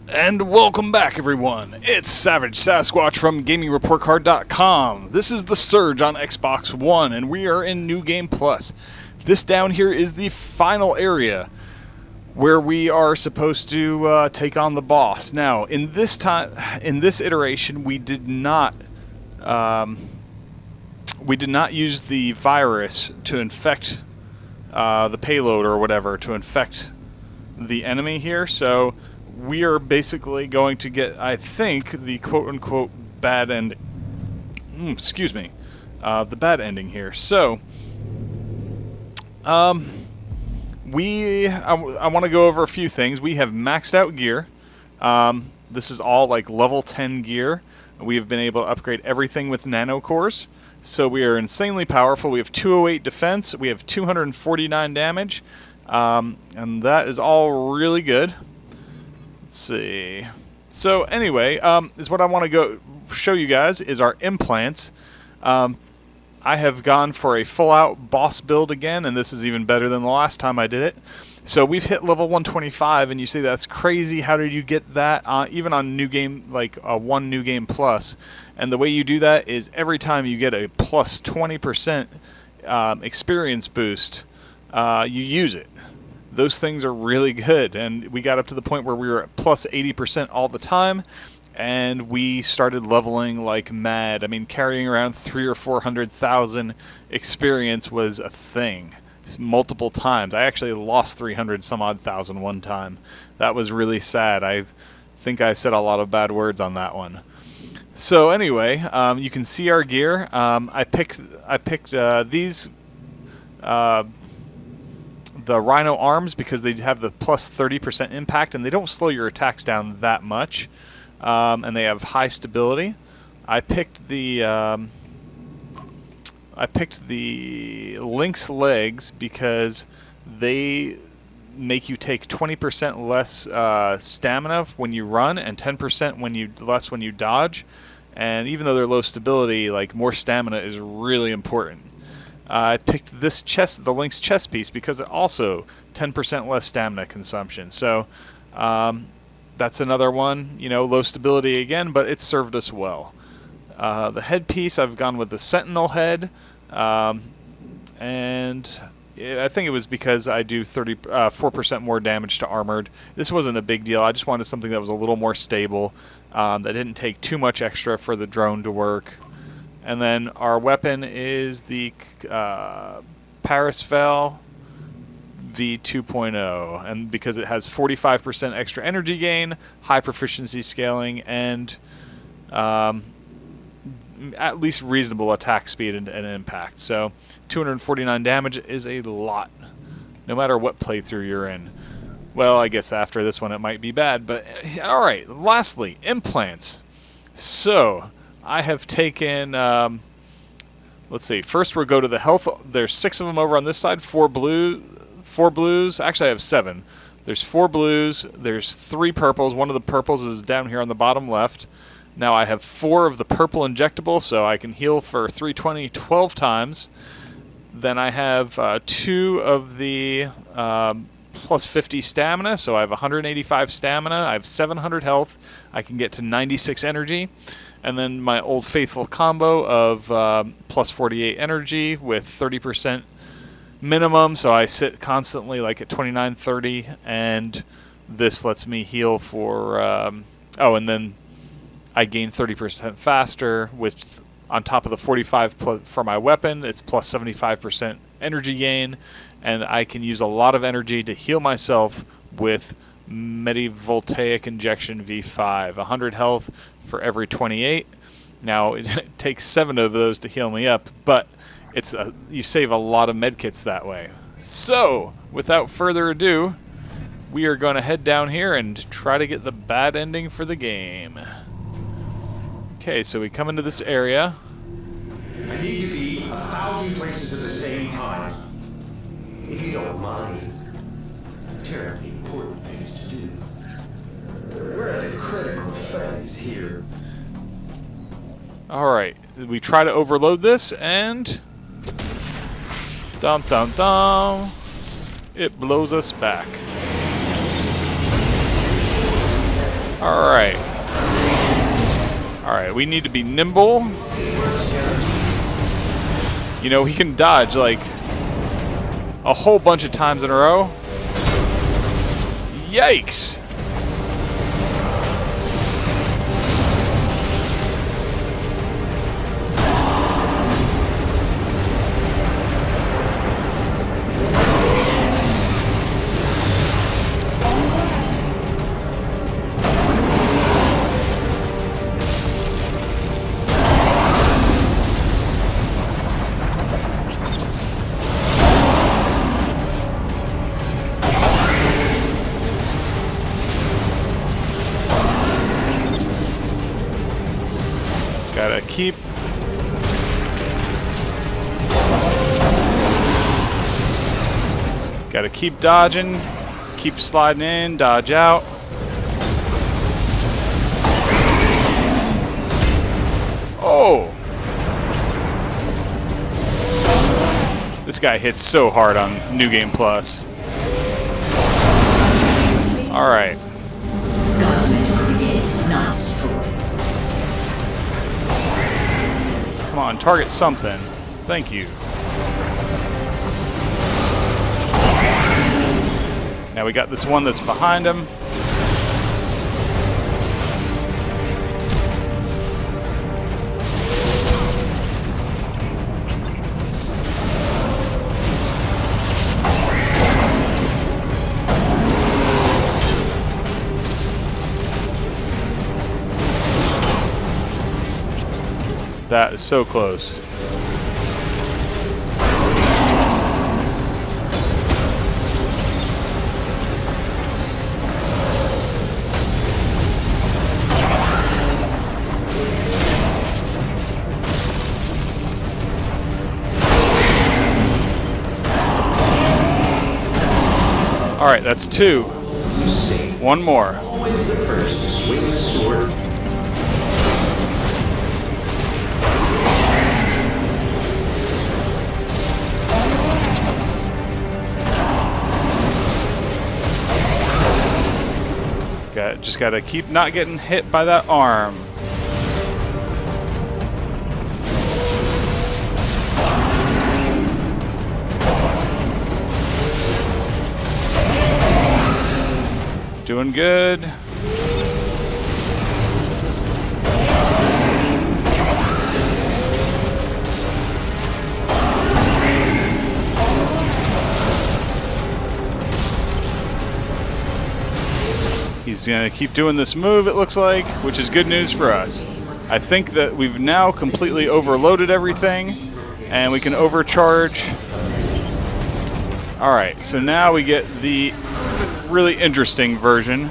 And welcome back, everyone. It's Savage Sasquatch from GamingReportCard.com. This is The Surge on Xbox One, and we are in New Game Plus. This down here is the final area where we are supposed to take on the boss. Now, in this iteration, we did not use the virus to infect the payload or whatever to infect the enemy here. So we are basically going to get, I think, the quote-unquote bad end. The bad ending here. So, I want to go over a few things. We have maxed out gear. This is all like level 10 gear. We have been able to upgrade everything with nano cores. So we are insanely powerful. We have 208 defense. We have 249 damage. And that is all really good. Let's see. So anyway, is what I want to go show you guys is our implants. I have gone for a full-out boss build again, and this is even better than the last time I did it. So we've hit level 125, and you say that's crazy. How did you get that? Even on new game, like one new game plus. And the way you do that is every time you get a plus 20% experience boost, you use it. Those things are really good, and we got up to the point where we were at plus 80% all the time, and we started leveling like mad. I mean, carrying around 300,000 or 400,000 experience was a thing, multiple times. I actually lost 300 some odd thousand one time. That was really sad. I think I said a lot of bad words on that one. So anyway, you can see our gear. I picked these. The Rhino arms because they have the plus 30% impact and they don't slow your attacks down that much, and they have high stability. I picked the Lynx legs because they make you take 20% less stamina when you run and 10% less when you dodge. And even though they're low stability, like more stamina is really important. I picked this the Lynx chest piece because it also 10% less stamina consumption. So that's another one, you know, low stability again, but it served us well. The headpiece, I've gone with the Sentinel head, and I think it was because I do 4% more damage to armored. This wasn't a big deal. I just wanted something that was a little more stable, that didn't take too much extra for the drone to work. And then our weapon is the Parisfel V2.0, and because it has 45% extra energy gain, high proficiency scaling, and at least reasonable attack speed and impact. So 249 damage is a lot, no matter what playthrough you're in. Well, I guess after this one it might be bad, but alright, lastly, implants. So I have taken, let's see, first we'll go to the health. There's 6 of them over on this side, 4 blues, actually I have 7. There's 4 blues, there's 3 purples, one of the purples is down here on the bottom left. Now I have 4 of the purple injectable, so I can heal for 320 12 times. Then I have 2 of the plus 50 stamina, so I have 185 stamina, I have 700 health, I can get to 96 energy. And then my old faithful combo of plus 48 energy with 30% minimum, so I sit constantly like at 29, 30, and this lets me heal for, and then I gain 30% faster, which on top of the 45 plus for my weapon, it's plus 75% energy gain, and I can use a lot of energy to heal myself with Medivoltaic Injection V5, 100 health for every 28. Now it takes 7 of those to heal me up, but you save a lot of medkits that way. So without further ado, we are going to head down here and try to get the bad ending for the game. Okay, so we come into this area. I need to be 1,000 places at the same time. If you don't mind. Terribly important things to do. We're at a critical phase here. Alright, we try to overload this, and dum dum dum, it blows us back. we need to be nimble. You know, he can dodge like a whole bunch of times in a row. Yikes! Gotta keep dodging, keep sliding in, dodge out. Oh! This guy hits so hard on New Game Plus. Alright. God's meant to create, not destroy. Come on, target something. Thank you. Now we got this one that's behind him. That is so close. All right, that's two. One more. Always the first to swing the sword. Just gotta keep not getting hit by that arm. Doing good. He's going to keep doing this move, it looks like, which is good news for us. I think that we've now completely overloaded everything, and we can overcharge. Alright, so now we get the really interesting version.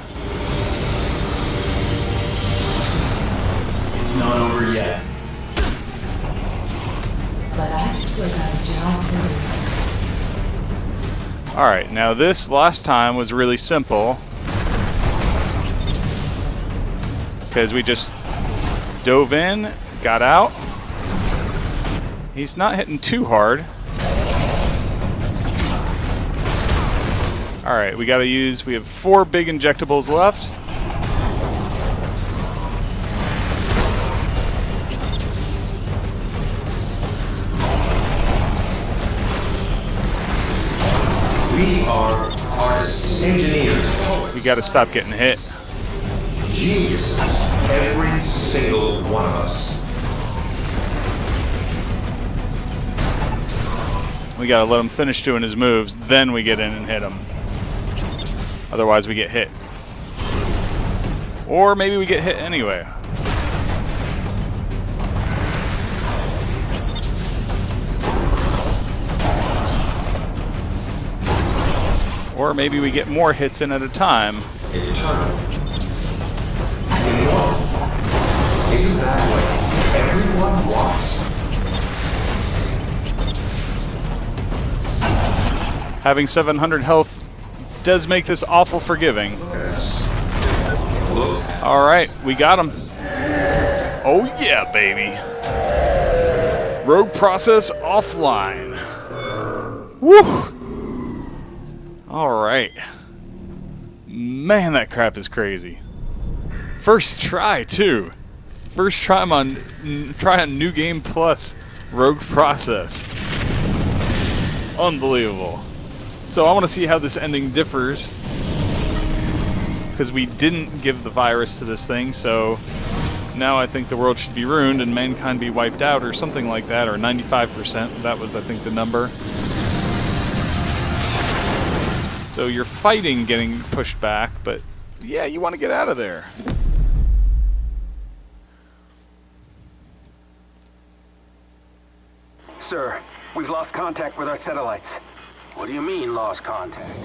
It's not over yet. But I've still got a job to do. Alright, now this last time was really simple, because we just dove in, got out. He's not hitting too hard. Alright, we have 4 big injectables left. We are artists, engineers, poets. We gotta stop getting hit. Geniuses, every single one of us. We gotta let him finish doing his moves, then we get in and hit him. Otherwise we get hit. Or maybe we get hit anyway. Or maybe we get more hits in at a time. Eternal. Isn't that what everyone wants? Having 700 health does make this awful forgiving. Yes. Look. Alright, we got him. Oh yeah, baby. Rogue process offline. Woo! Alright. Man, that crap is crazy. First try, too. First try on New Game Plus Rogue Process. Unbelievable. So I want to see how this ending differs, because we didn't give the virus to this thing, so now I think the world should be ruined and mankind be wiped out or something like that, or 95%. That was, I think, the number. So you're fighting getting pushed back, but yeah, you want to get out of there. Sir, we've lost contact with our satellites. What do you mean, lost contact?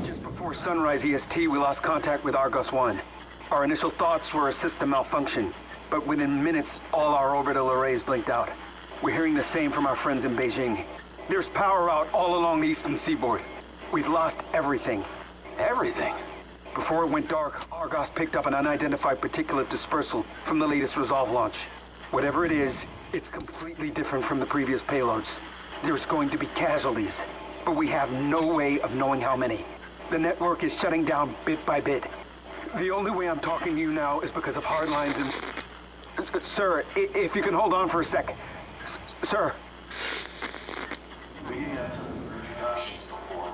Just before sunrise EST, we lost contact with Argos 1. Our initial thoughts were a system malfunction, but within minutes, all our orbital arrays blinked out. We're hearing the same from our friends in Beijing. There's power out all along the eastern seaboard. We've lost everything. Everything? Before it went dark, Argos picked up an unidentified particulate dispersal from the latest Resolve launch. Whatever it is, it's completely different from the previous payloads. There's going to be casualties, but we have no way of knowing how many. The network is shutting down bit by bit. The only way I'm talking to you now is because of hard lines and... Sir, if you can hold on for a sec. Sir. We didn't have to introductions before.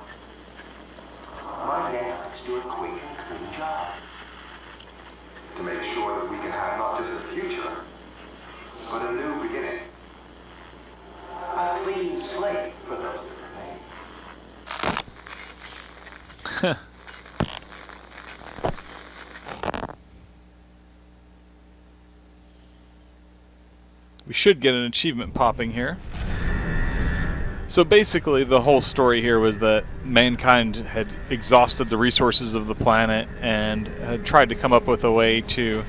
My parents do a quick and clean job. To make sure that we can have not just a future, but a new beginning. A clean slate for those that remain. We should get an achievement popping here. So basically the whole story here was that mankind had exhausted the resources of the planet and had tried to come up with a way to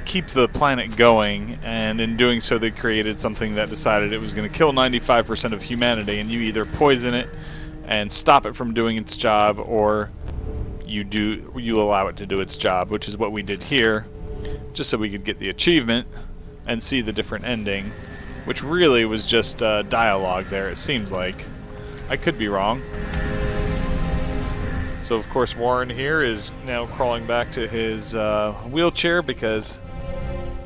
keep the planet going, and in doing so they created something that decided it was going to kill 95% of humanity, and you either poison it and stop it from doing its job, or you allow it to do its job, which is what we did here, just so we could get the achievement and see the different ending, which really was just dialogue there, it seems like. I could be wrong. So of course Warren here is now crawling back to his wheelchair because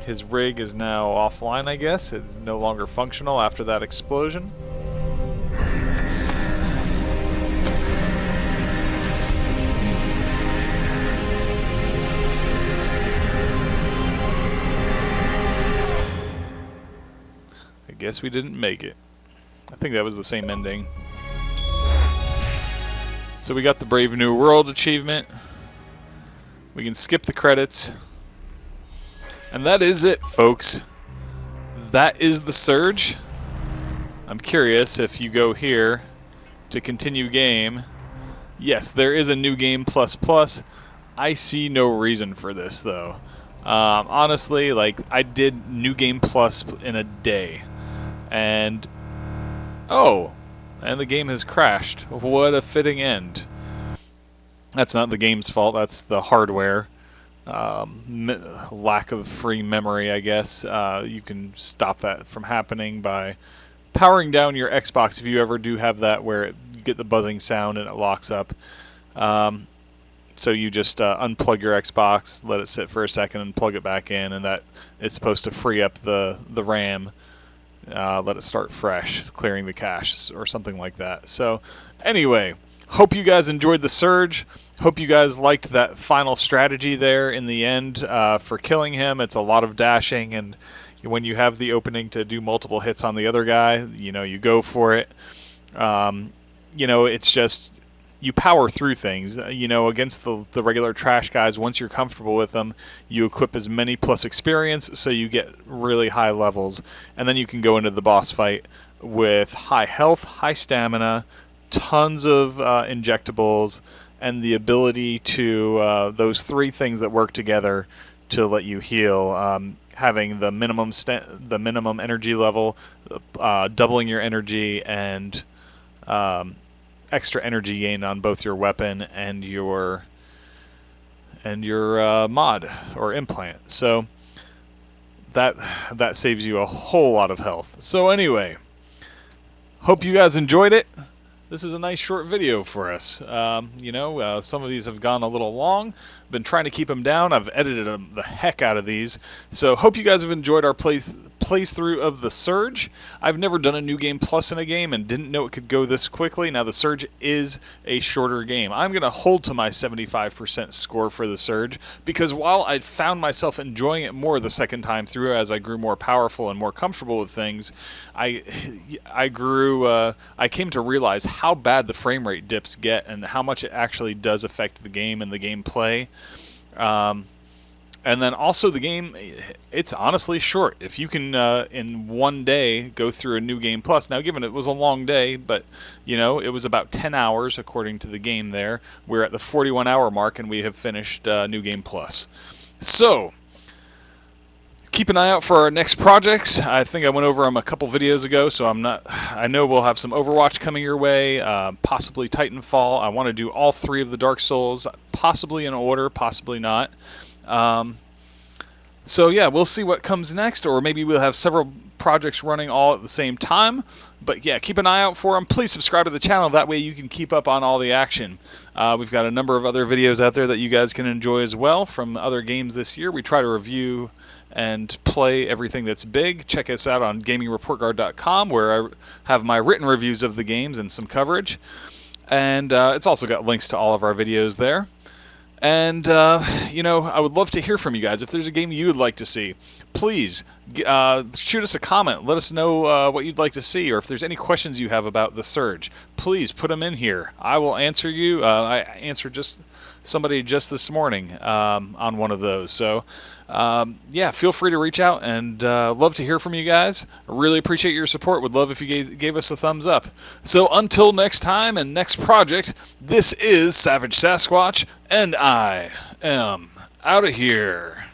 his rig is now offline, I guess. It's no longer functional after that explosion. I guess we didn't make it. I think that was the same ending. So we got the Brave New World achievement. We can skip the credits. And that is it, folks. That is the Surge. I'm curious if you go here to continue game. Yes, there is a New Game Plus Plus. I see no reason for this, though. Honestly, like, I did New Game Plus in a day. And... oh! And the game has crashed. What a fitting end. That's not the game's fault, that's the hardware. Lack of free memory, I guess. You can stop that from happening by powering down your Xbox if you ever do have that where you get the buzzing sound and it locks up. So you just unplug your Xbox, let it sit for a second, and plug it back in, and that is supposed to free up the RAM. Let it start fresh, clearing the cache or something like that. So anyway, hope you guys enjoyed the Surge. Hope you guys liked that final strategy there in the end for killing him. It's a lot of dashing, and when you have the opening to do multiple hits on the other guy, you know, you go for it. You know, it's just, you power through things. You know, against the regular trash guys, once you're comfortable with them, you equip as many plus experience, so you get really high levels, and then you can go into the boss fight with high health, high stamina, tons of injectables, and the ability to, those three things that work together to let you heal. Having the minimum energy level, doubling your energy, and extra energy gain on both your weapon and your mod or implant. So that saves you a whole lot of health. So anyway, hope you guys enjoyed it. this is a nice short video for us. Some of these have gone a little long. Been trying to keep them down. I've edited the heck out of these. So hope you guys have enjoyed our playthrough of The Surge. I've never done a New Game Plus in a game and didn't know it could go this quickly. Now, The Surge is a shorter game. I'm going to hold to my 75% score for The Surge because while I found myself enjoying it more the second time through as I grew more powerful and more comfortable with things, I came to realize how bad the frame rate dips get and how much it actually does affect the game and the gameplay. And then also the game, it's honestly short. If you can, in one day, go through a New Game Plus. Now, given it was a long day, but, it was about 10 hours according to the game there. We're at the 41-hour mark, and we have finished New Game Plus. So, keep an eye out for our next projects. I think I went over them a couple videos ago, so I know we'll have some Overwatch coming your way, possibly Titanfall. I want to do all 3 of the Dark Souls, possibly in order, possibly not. So yeah, we'll see what comes next, or maybe we'll have several projects running all at the same time. But yeah, keep an eye out for them. Please subscribe to the channel. That way you can keep up on all the action. We've got a number of other videos out there that you guys can enjoy as well from other games this year. We try to review and play everything that's big. Check us out on gamingreportcard.com, where I have my written reviews of the games and some coverage. And it's also got links to all of our videos there. And, I would love to hear from you guys. If there's a game you would like to see, please shoot us a comment. Let us know what you'd like to see, or if there's any questions you have about The Surge, please put them in here. I will answer you. I answered somebody just this morning on one of those. So, yeah, feel free to reach out, and love to hear from you guys. I really appreciate your support. Would love if you gave us a thumbs up. So until next time and next project, this is Savage Sasquatch, and I am out of here.